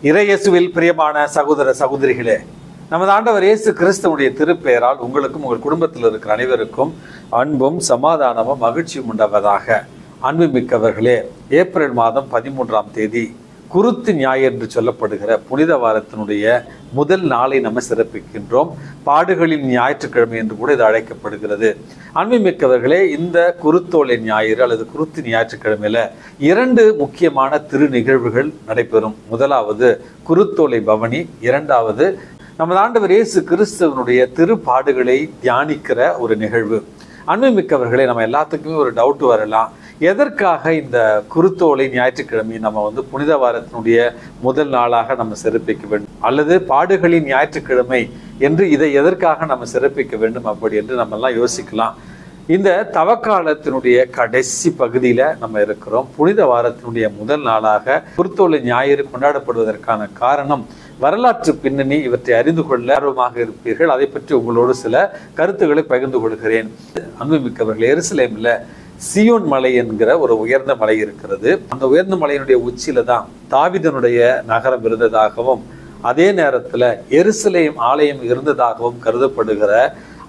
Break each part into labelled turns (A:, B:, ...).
A: இறையேசுவில் பிரியமான சகோதர சகோதரிகளே, நமது ஆண்டவர் இயேசு கிறிஸ்துவுடைய திருப்பெயரால் உங்களுக்கும் உங்கள் குடும்பத்தில் இருக்கிற அனைவருக்கும் அன்பும் சமாதானமும் மகிழ்ச்சியும் உண்டாவதாக. அன்புமிக்கவர்களே, ஏப்ரல் மாதம் 13ஆம் தேதி குருத்து ஞாயிறு என்று சொல்லப்படுகிற புனித வாரத்தினுடைய முதல் நாளை நம்ம சிறப்பிக்கின்றோம். பாடுகளின் ஞாயிற்றுக்கிழமை என்று கூட இது அழைக்கப்படுகிறது. அன்புமிக்கவர்களே, இந்த குருத்தோலை ஞாயிறு அல்லது குருத்து ஞாயிற்றுக்கிழமையில 2 முக்கியமான திரு நிகழ்வுகள் நடைபெறும். முதலாவது குருத்தோலை பவனி, இரண்டாவது நமது ஆண்டவர் இயேசு கிறிஸ்துவனுடைய திருப்பாடுகளை தியானிக்கிற ஒரு நிகழ்வு. அன்புமிக்கவர்களே, நம்ம எல்லாத்துக்குமே ஒரு டவுட் வரலாம், எதற்காக இந்த குருத்தோலை ஞாயிற்றுக்கிழமை நம்ம புனித வாரத்தினுடைய முதல் நாளாக நம்ம சிறப்பிக்க வேண்டும், அல்லது பாடுகளின் ஞாயிற்றுக்கிழமை என்று இதை எதற்காக நம்ம சிறப்பிக்க வேண்டும் அப்படி என்று நம்ம எல்லாம் யோசிக்கலாம். இந்த தவக்காலத்தினுடைய கடைசி பகுதியில நம்ம இருக்கிறோம். புனித வாரத்தினுடைய முதல் நாளாக குருத்தோலை ஞாயிறு கொண்டாடப்படுவதற்கான காரணம், வரலாற்று பின்னணி, இவற்றை அறிந்து கொள்ள ஆர்வமாக இருப்பீர்கள். அதை பற்றி உங்களோடு சில கருத்துக்களை பகிர்ந்து கொள்கிறேன். அன்புமிக்கவர்கள், எருசலேம்ல சியோன் மலை என்கிற ஒரு உயர்ந்த மலை இருக்கிறது. அந்த உயர்ந்த மலையினுடைய உச்சியில தான் தாவீதனுடைய நகரம் இருந்ததாகவும் அதே நேரத்துல எருசலேம் ஆலயம் இருந்ததாகவும் கருதப்படுகிற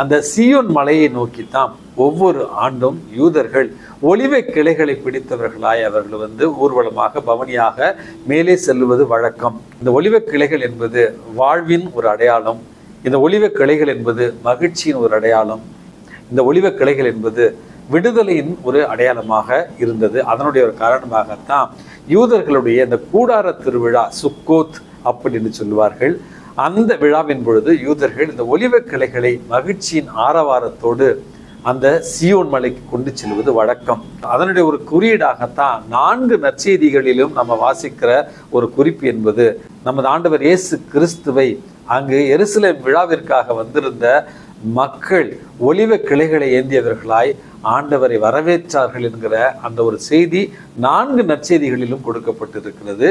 A: அந்த சியோன் மலையை நோக்கித்தான் ஒவ்வொரு ஆண்டும் யூதர்கள் ஒலிவ கிளைகளை பிடித்தவர்களாய் அவர்கள் ஊர்வலமாக பவனியாக மேலே செல்லுவது வழக்கம். இந்த ஒலிவ கிளைகள் என்பது வாழ்வின் ஒரு அடையாளம். இந்த ஒலிவ கிளைகள் என்பது மகிழ்ச்சியின் ஒரு அடையாளம். இந்த ஒலிவ கிளைகள் என்பது விடுதலையின் ஒரு அடையாளமாக இருந்தது. அதனுடைய ஒரு காரணமாகத்தான் யூதர்களுடைய இந்த கூடார திருவிழா, சுக்கோத் அப்படின்னு சொல்லுவார்கள், அந்த விழாவின் பொழுது யூதர்கள் இந்த ஒலிவ கிளைகளை மகிழ்ச்சியின் ஆரவாரத்தோடு அந்த சியோன் மலைக்கு கொண்டு செல்வது வழக்கம். அதனுடைய ஒரு குறியீடாகத்தான் 4 நற்செய்திகளிலும் நம்ம வாசிக்கிற ஒரு குறிப்பு என்பது, நமது ஆண்டவர் இயேசு கிறிஸ்துவை அங்கு எருசலேம் விழாவிற்காக வந்திருந்த மக்கள் ஒலிவ கிளைகளை ஏந்தியவர்களாய் ஆண்டவரை வரவேற்றார்கள் என்கிற அந்த ஒரு செய்தி 4 நற்செய்திகளிலும் கொடுக்கப்பட்டிருக்கிறது.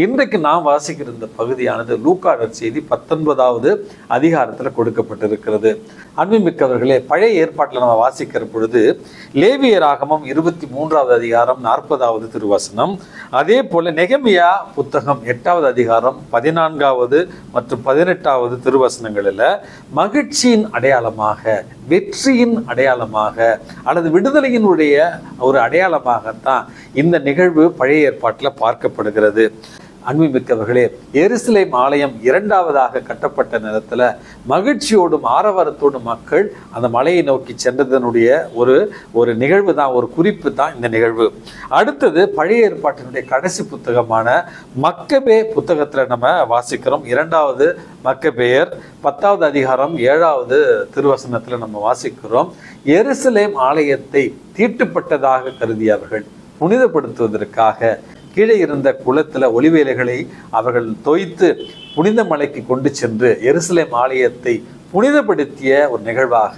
A: இன்றைக்கு நாம் வாசிக்கிற இந்த பகுதியானது லூக்கா நற்செய்தி 19வது அதிகாரத்தில் கொடுக்கப்பட்டிருக்கிறது. அன்புமிக்கவர்களே, பழைய ஏற்பாட்டில் நம்ம வாசிக்கிற பொழுது லேவியராகமம் 23வது அதிகாரம் 40வது திருவசனம், அதே போல நெகமியா புத்தகம் 8வது அதிகாரம் 14வது மற்றும் 18வது திருவசனங்களில் மகிழ்ச்சியின் அடையாளமாக, வெற்றியின் அடையாளமாக அல்லது விடுதலையினுடைய ஒரு அடையாளமாகத்தான் இந்த நிகழ்வு பழைய ஏற்பாட்டில் பார்க்கப்படுகிறது. அன்புமிக்கவர்களே, எருசலேம் ஆலயம் 2வதாக கட்டப்பட்ட நேரத்தில் மகிழ்ச்சியோடும் ஆரவாரத்தோடும் மக்கள் அந்த மலையை நோக்கி சென்றதனுடைய ஒரு நிகழ்வு தான், ஒரு குறிப்பு தான் இந்த நிகழ்வு. அடுத்தது பழைய ஏற்பாட்டினுடைய கடைசி புத்தகமான மக்கபே புத்தகத்தில் நம்ம வாசிக்கிறோம். 2வது மக்கபேயர் 10வது அதிகாரம் 7வது திருவசனத்தில் நம்ம வாசிக்கிறோம், எருசலேம் ஆலயத்தை தீட்டுப்பட்டதாக கருதியவர்கள் புனிதப்படுத்துவதற்காக கீழே இருந்த குளத்துல ஒலிவ இலைகளை அவர்கள் தோய்த்து புனித மலைக்கு கொண்டு சென்று எருசலேம் ஆலயத்தை புனிதப்படுத்திய ஒரு நிகழ்வாக,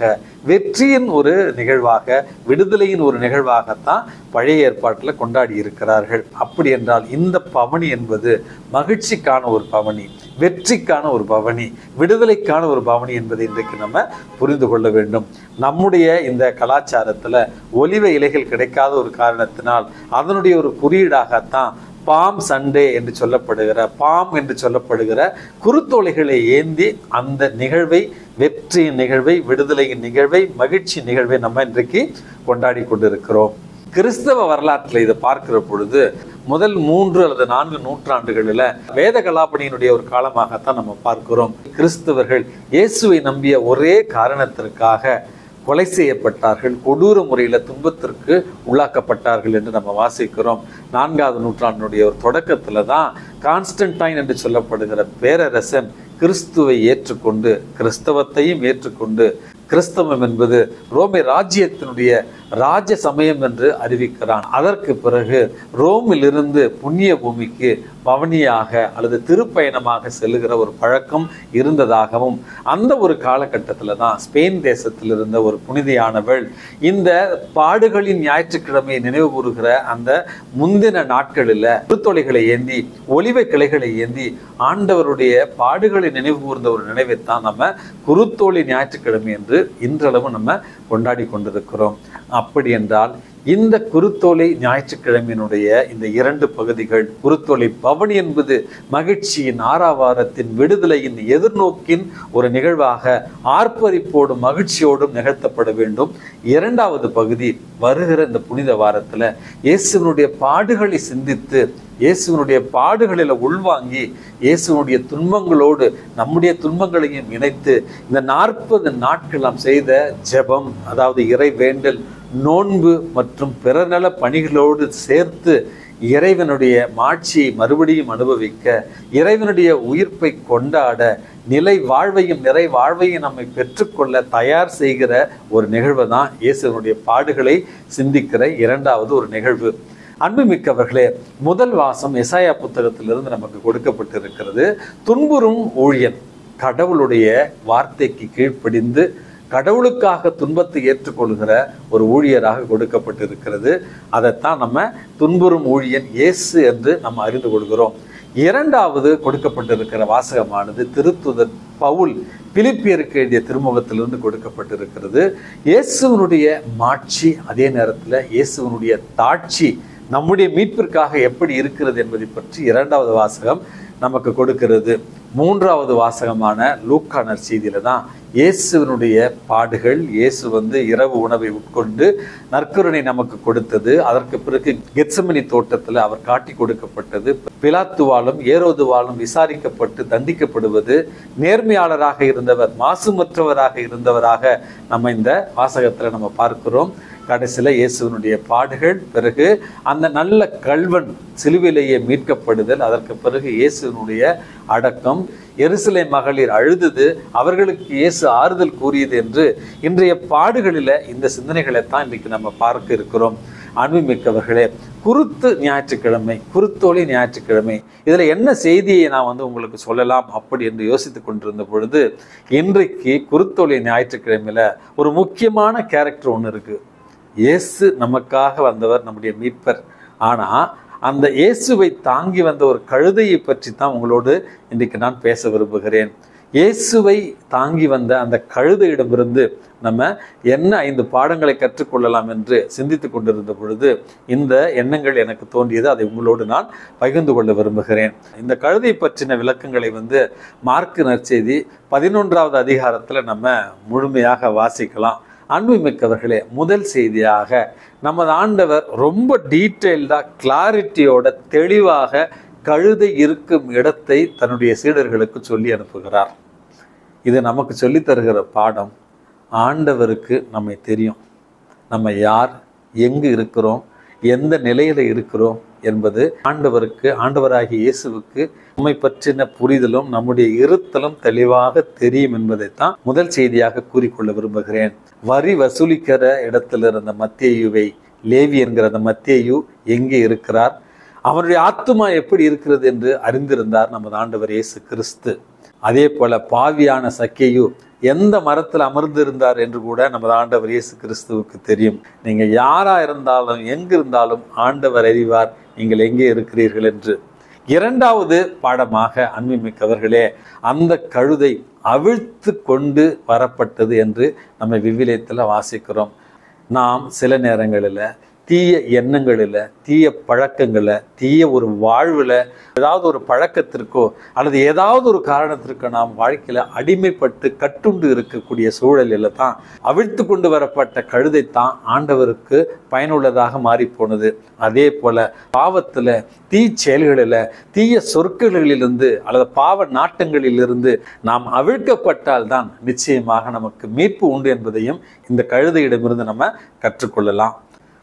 A: வெற்றியின் ஒரு நிகழ்வாக, விடுதலையின் ஒரு நிகழ்வாகத்தான் பழைய ஏற்பாட்டில் கொண்டாடி இருக்கிறார்கள். அப்படி என்றால் இந்த பவனி என்பது மகிழ்ச்சிக்கான ஒரு பவனி, வெற்றிக்கான ஒரு பவனி, விடுதலைக்கான ஒரு பவனி என்பதை இன்றைக்கு நம்ம புரிந்து கொள்ள வேண்டும். நம்முடைய இந்த கலாச்சாரத்தில் ஒலிவ இலைகள் கிடைக்காத ஒரு காரணத்தினால் அதனுடைய ஒரு குறியீடாகத்தான் பாம் சண்டே என்று சொல்லப்படுகிற குருத்தோலைகளை ஏந்தி அந்த நிகழ்வை, வெற்றியின் நிகழ்வை, விடுதலையின் நிகழ்வை, மகிழ்ச்சி நிகழ்வை நம்ம இன்றைக்கு கொண்டாடி கொண்டிருக்கிறோம். கிறிஸ்தவ வரலாற்றில் இதை பார்க்கிற பொழுது முதல் 3 அல்லது 4 நூற்றாண்டுகளில் வேத கலாபணியினுடைய ஒரு காலமாகத்தான் நம்ம பார்க்கிறோம். கிறிஸ்தவர்கள் இயேசுவை நம்பிய ஒரே காரணத்திற்காக கொலை செய்யப்பட்டார்கள், கொடூர முறையில் துன்பத்திற்கு உள்ளாக்கப்பட்டார்கள் என்று நம்ம வாசிக்கிறோம். 4வது நூற்றாண்டினுடைய ஒரு தொடக்கத்தில் தான் கான்ஸ்டன்டைன் என்று சொல்லப்படுகிற பேரரசன் கிறிஸ்துவை ஏற்றுக்கொண்டு, கிறிஸ்தவத்தையும் ஏற்றுக்கொண்டு, கிறிஸ்தவம் என்பது ரோமை ராஜ்யத்தினுடைய ராஜ சமயம் என்று அறிவிக்கிறான். அதற்கு பிறகு ரோமிலிருந்து புண்ணிய பூமிக்கு பவனியாக அல்லது திருப்பயணமாக செல்லுகிற ஒரு பழக்கம் இருந்ததாகவும், அந்த ஒரு காலகட்டத்தில் தான் ஸ்பெயின் தேசத்தில் இருந்த ஒரு புனிதையானவள் இந்த பாடுகளின் ஞாயிற்றுக்கிழமையை நினைவு கூறுகிற அந்த முந்தின நாட்களில் குருத்தோலைகளை ஏந்தி, ஒலிவ கிளைகளை ஏந்தி ஆண்டவருடைய பாடுகளை நினைவு கூர்ந்த ஒரு நினைவைத்தான் நம்ம குருத்தோலை ஞாயிற்றுக்கிழமை என்று இன்றளவும் நம்ம கொண்டாடி கொண்டிருக்கிறோம். அப்படி என்றால் இந்த குருத்தோலை ஞாயிற்றுக்கிழமையினுடைய இந்த 2 பகுதிகள், குருத்தோலை பவனி என்பது மகிழ்ச்சியின், ஆரவாரத்தின், விடுதலையின், எதிர்நோக்கின் ஒரு நிகழ்வாக ஆர்ப்பரிப்போடும் மகிழ்ச்சியோடும் நிகழ்த்தப்பட வேண்டும். 2வது பகுதி வருகிற இந்த புனித வாரத்தில் இயேசுவினுடைய பாடுகளை சிந்தித்து, இயேசுவினுடைய பாடுகளில் உள்வாங்கி, இயேசுவினுடைய துன்பங்களோடு நம்முடைய துன்பங்களையும் இணைத்து, இந்த 40 நாட்கள் நாம் செய்த ஜெபம், அதாவது இறை வேண்டல், நோன்பு மற்றும் பிறநல பணிகளோடு சேர்த்து இறைவனுடைய மாட்சியை மறுபடியும் அனுபவிக்க, இறைவனுடைய உயிர்ப்பை கொண்டாட, நிலை வாழ்வையும் நிறை வாழ்வையும் நம்மை பெற்றுக்கொள்ள தயார் செய்கிற ஒரு நிகழ்வு தான் இயேசுவினுடைய பாடுகளை சிந்திக்கிற 2வது ஒரு நிகழ்வு. அன்புமிக்கவர்களே, முதல் வாசம் எசாயா புத்தகத்திலிருந்து நமக்கு கொடுக்கப்பட்டிருக்கிறது. துன்புறும் ஊழியன், கடவுளுடைய வார்த்தைக்கு கீழ்ப்படிந்து கடவுளுக்காக துன்பத்தை ஏற்றுக்கொள்கிற ஒரு ஊழியராக கொடுக்கப்பட்டிருக்கிறது. அதைத்தான் நம்ம துன்புறும் ஊழியன் இயேசு என்று நம்ம அறிந்து கொள்கிறோம். 2வது கொடுக்கப்பட்டிருக்கிற வாசகமானது திருத்துதர் பவுல் பிலிப்பியருக்கு எழுதிய திருமுகத்திலிருந்து கொடுக்கப்பட்டிருக்கிறது. இயேசுவனுடைய மாட்சி, அதே நேரத்தில் இயேசுவனுடைய தாட்சி நம்முடைய மீட்பிற்காக எப்படி இருக்கிறது என்பதை பற்றி 2வது வாசகம் நமக்கு கொடுக்கிறது. 3வது வாசகமான லூக்கா நற்செய்தியில தான் இயேசுவினுடைய பாடுகள், இயேசு இரவு உணவை உட்கொண்டு நற்கருணை நமக்கு கொடுத்தது, அதற்கு பிறகு கெத்செமனி தோட்டத்தில் அவர் காட்டி கொடுக்கப்பட்டது, பிலாத்துவாலும் ஏரோதுவாலும் விசாரிக்கப்பட்டு தண்டிக்கப்படுவது, நேர்மையாளராக இருந்தவர், மாசுமற்றவராக இருந்தவராக நம்ம இந்த வாசகத்தில் நம்ம பார்க்கிறோம். கடைசியில் இயேசுவினுடைய பாடுகள், பிறகு அந்த நல்ல கள்வன் சிலுவிலேயே மீட்கப்படுதல், அதற்கு பிறகு இயேசுவினுடைய அடக்கம், எருசலேம் மகளிர் அழுதது, அவர்களுக்கு இயேசு ஆறுதல் கூறியது என்று இன்றைய பாடுகளில் இந்த சிந்தனைகளைத்தான் இன்றைக்கு நம்ம பார்க்க இருக்கிறோம். அன்புமிக்கவர்களே, குருத்து ஞாயிற்றுக்கிழமை, குருத்தோலை ஞாயிற்றுக்கிழமை, இதில் என்ன செய்தியை நான் உங்களுக்கு சொல்லலாம் அப்படி என்று யோசித்து கொண்டிருந்த பொழுது, இன்றைக்கு குருத்தோலை ஞாயிற்றுக்கிழமையில் ஒரு முக்கியமான கேரக்டர் ஒன்று இருக்குது. இயேசு நமக்காக வந்தவர், நம்முடைய மீட்பர். ஆனால் அந்த இயேசுவை தாங்கி வந்த ஒரு கழுதையை பற்றி தான் உங்களோடு இன்றைக்கு நான் பேச விரும்புகிறேன். இயேசுவை தாங்கி வந்த அந்த கழுதையிடமிருந்து நம்ம என்ன 5 பாடங்களை கற்றுக்கொள்ளலாம் என்று சிந்தித்து கொண்டிருந்த பொழுது இந்த எண்ணங்கள் எனக்கு தோன்றியது. அதை உங்களோடு நான் பகிர்ந்து கொள்ள விரும்புகிறேன். இந்த கழுதை பற்றின விளக்கங்களை மார்க்கு நற்செய்தி 11வது அதிகாரத்தில் நம்ம முழுமையாக வாசிக்கலாம். அன்புமிக்கவர்களே, முதல் செய்தியாக நமது ஆண்டவர் ரொம்ப டீட்டெயில்டாக, கிளாரிட்டியோட, தெளிவாக கழுதை இருக்கும் இடத்தை தன்னுடைய சீடர்களுக்கு சொல்லி அனுப்புகிறார். இது நமக்கு சொல்லி தருகிற பாடம். ஆண்டவருக்கு நம்மை தெரியும், நம்ம யார், எங்கு இருக்கிறோம், எந்த நிலையில் இருக்கிறோம் என்பது ஆண்டவருக்கு, ஆண்டவராகிய இயேசுவுக்கு நம்மை பற்றின புரிதலும் நம்முடைய இருத்தலும் தெளிவாக தெரியும் என்பதைத்தான் முதல் செய்தியாக கூறிக்கொள்ள விரும்புகிறேன். வரி வசூலிக்கிற இடத்துல இருந்த மத்தேயுவை, லேவி என்கிற அந்த மத்தேயு எங்கே இருக்கிறார், அவனுடைய ஆத்துமா எப்படி இருக்கிறது என்று அறிந்திருந்தார் நமது ஆண்டவர் இயேசு கிறிஸ்து. அதே போல பாவியான சக்கேயு எந்த மரத்தில் அமர்ந்திருந்தார் என்று கூட நமது ஆண்டவர் இயேசு கிறிஸ்துவுக்கு தெரியும். நீங்கள் யாரா இருந்தாலும் எங்கு இருந்தாலும் ஆண்டவர் அறிவார் நீங்கள் எங்கே இருக்கிறீர்கள் என்று. 2வது பாடமாக, அன்புமிக்கவர்களே, அந்த கழுதை அவிழ்த்து கொண்டு வரப்பட்டது என்று நம்ம விவிலியத்தில் வாசிக்கிறோம். நாம் சில நேரங்களில் தீய எண்ணங்களில், தீய பழக்கங்களில், தீய ஒரு வாழ்வில், ஏதாவது ஒரு பழக்கத்திற்கோ அல்லது ஏதாவது ஒரு காரணத்திற்கோ நாம் வாழ்க்கையில் அடிமைப்பட்டு கட்டுண்டு இருக்கக்கூடிய சூழலில் தான் அவிழ்த்து கொண்டு வரப்பட்ட கழுதை தான் ஆண்டவருக்கு பயனுள்ளதாக மாறிப்போனது. அதே போல் பாவத்தில், தீ செயல்களில், தீய சொற்களிலிருந்து அல்லது பாவ நாட்டங்களிலிருந்து நாம் அவிழ்க்கப்பட்டால் தான் நிச்சயமாக நமக்கு மீட்பு உண்டு என்பதையும் இந்த கழுதையிடமிருந்து நம்ம கற்றுக்கொள்ளலாம்.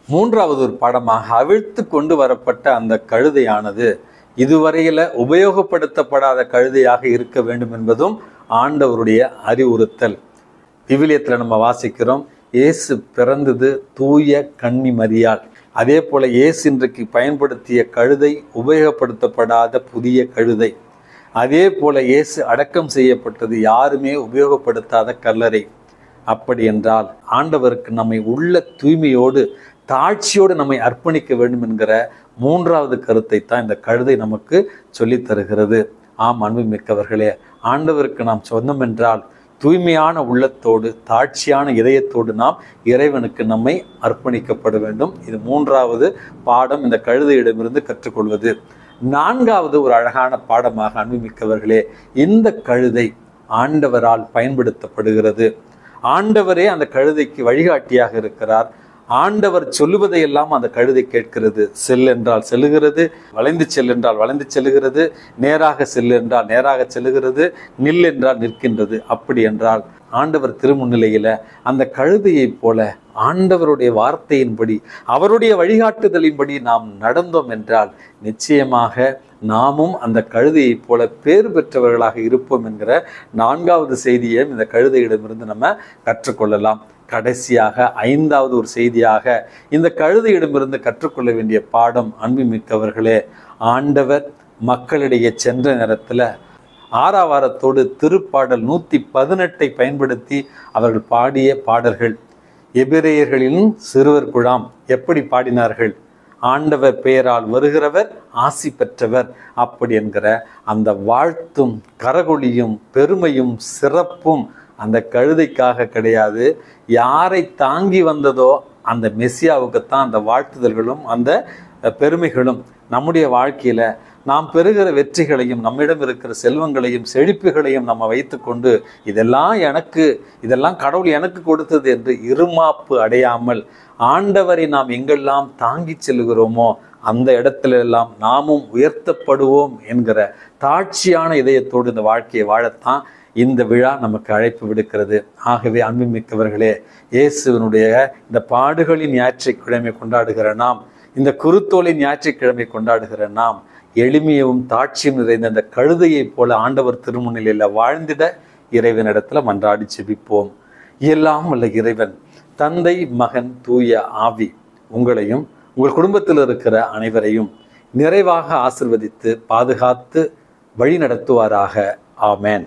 A: 3வது ஒரு பாடமாக, அவிழ்த்து கொண்டு வரப்பட்ட அந்த கழுதையானது இதுவரையில உபயோகப்படுத்தப்படாத கழுதையாக இருக்க வேண்டும் என்பதும் ஆண்டவருடைய அறிவுறுத்தல். விவிலியத்தில் நம்ம வாசிக்கிறோம், இயேசு பிறந்தது தூய கன்னி மரியாள். அதே போல இயேசு இன்றைக்கு பயன்படுத்திய கழுதை உபயோகப்படுத்தப்படாத புதிய கழுதை. அதே போல இயேசு அடக்கம் செய்யப்பட்டது யாருமே உபயோகப்படுத்தாத கல்லறை. அப்படி என்றால் ஆண்டவருக்கு நம்மை உள்ள தூய்மையோடு, தாட்சியோடு நம்மை அர்ப்பணிக்க வேண்டும் என்கிற 3வது கருத்தை தான் இந்த கழுதை நமக்கு சொல்லி தருகிறது. ஆம் அன்புமிக்கவர்களே, ஆண்டவருக்கு நாம் சொந்தம் என்றால் தூய்மையான உள்ளத்தோடு தாட்சியான இதயத்தோடு நாம் இறைவனுக்கு நம்மை அர்ப்பணிக்கப்பட வேண்டும். இது 3வது பாடம், இந்த கழுதையிடமிருந்து கற்றுக்கொள்வது. 4வது ஒரு அழகான பாடமாக அன்புமிக்கவர்களே, இந்த கழுதை ஆண்டவரால் பயன்படுத்தப்படுகிறது. ஆண்டவரே அந்த கழுதைக்கு வழிகாட்டியாக இருக்கிறார். ஆண்டவர் சொல்லுவதையெல்லாம் அந்த கழுதை கேட்கிறது. செல் என்றால் செல்லுகிறது, வளைந்து செல் என்றால் வளைந்து செல்லுகிறது, நேராக செல் என்றால் நேராக செல்லுகிறது, நில் என்றால் நிற்கின்றது. அப்படி என்றால் ஆண்டவர் திருமுன்னிலையில அந்த கழுதையைப் போல ஆண்டவருடைய வார்த்தையின்படி அவருடைய வழிகாட்டுதலின்படி நாம் நடந்தோம் என்றால் நிச்சயமாக நாமும் அந்த கழுதையைப் போல பேறு பெற்றவர்களாக இருப்போம் என்கிற 4வது செய்தியை இந்த கழுதையிடமிருந்து நம்ம கற்றுக்கொள்ளலாம். கடைசியாக 5வது ஒரு செய்தியாக இந்த கழுதையிடமிருந்து கற்றுக்கொள்ள வேண்டிய பாடம், அன்புமிக்கவர்களே, ஆண்டவர் மக்களிடையே சென்ற நேரத்தில் ஆரவாரத்தோடு திருப்பாடல் 118 பயன்படுத்தி அவர்கள் பாடிய பாடல்கள். எபிரேயர்களின் சிறுவர் குழாம் எப்படி பாடினார்கள்? ஆண்டவர் பெயரால் வருகிறவர் ஆசி பெற்றவர் அப்படி என்கிற அந்த வாழ்த்தும் கரகொலியும் பெருமையும் சிறப்பும் அந்த கழுதைக்காக கிடையாது. யாரை தாங்கி வந்ததோ அந்த மெசியாவுக்குத்தான் அந்த வாழ்த்துதல்களும் அந்த பெருமைகளும். நம்முடைய வாழ்க்கையில நாம் பெறுகிற வெற்றிகளையும் நம்மிடம் இருக்கிற செல்வங்களையும் செழிப்புகளையும் நம்ம வைத்துக்கொண்டு இதெல்லாம் கடவுள் எனக்கு கொடுத்தது என்று இருமாப்பு அடையாமல் ஆண்டவரை நாம் எங்கெல்லாம் தாங்கி செல்கிறோமோ அந்த இடத்திலெல்லாம் நாமும் உயர்த்தப்படுவோம் என்கிற தாட்சியான இதயத்தோடு இந்த வாழ்க்கையை வாழத்தான் இந்த விழா நமக்கு அழைப்பு விடுக்கிறது. ஆகவே அன்புமிக்கவர்களே, இயேசுவினுடைய இந்த பாடுகளின் ஞாயிற்றுக்கிழமை கொண்டாடுகிற நாம், இந்த குருத்தோலின் ஞாயிற்றுக்கிழமை கொண்டாடுகிற நாம், எளிமையும் தாட்சியும் நிறைந்த அந்த கழுதையைப் போல ஆண்டவர் திருமுன்னிலையில் வாழ்ந்திட இறைவனிடத்தில் மன்றாடி செபிப்போம். எல்லாம் வல்ல இறைவன் தந்தை, மகன், தூய ஆவி உங்களையும் உங்கள் குடும்பத்தில் இருக்கிற அனைவரையும் நிறைவாக ஆசிர்வதித்து பாதுகாத்து வழி நடத்துவாராக. ஆமேன்.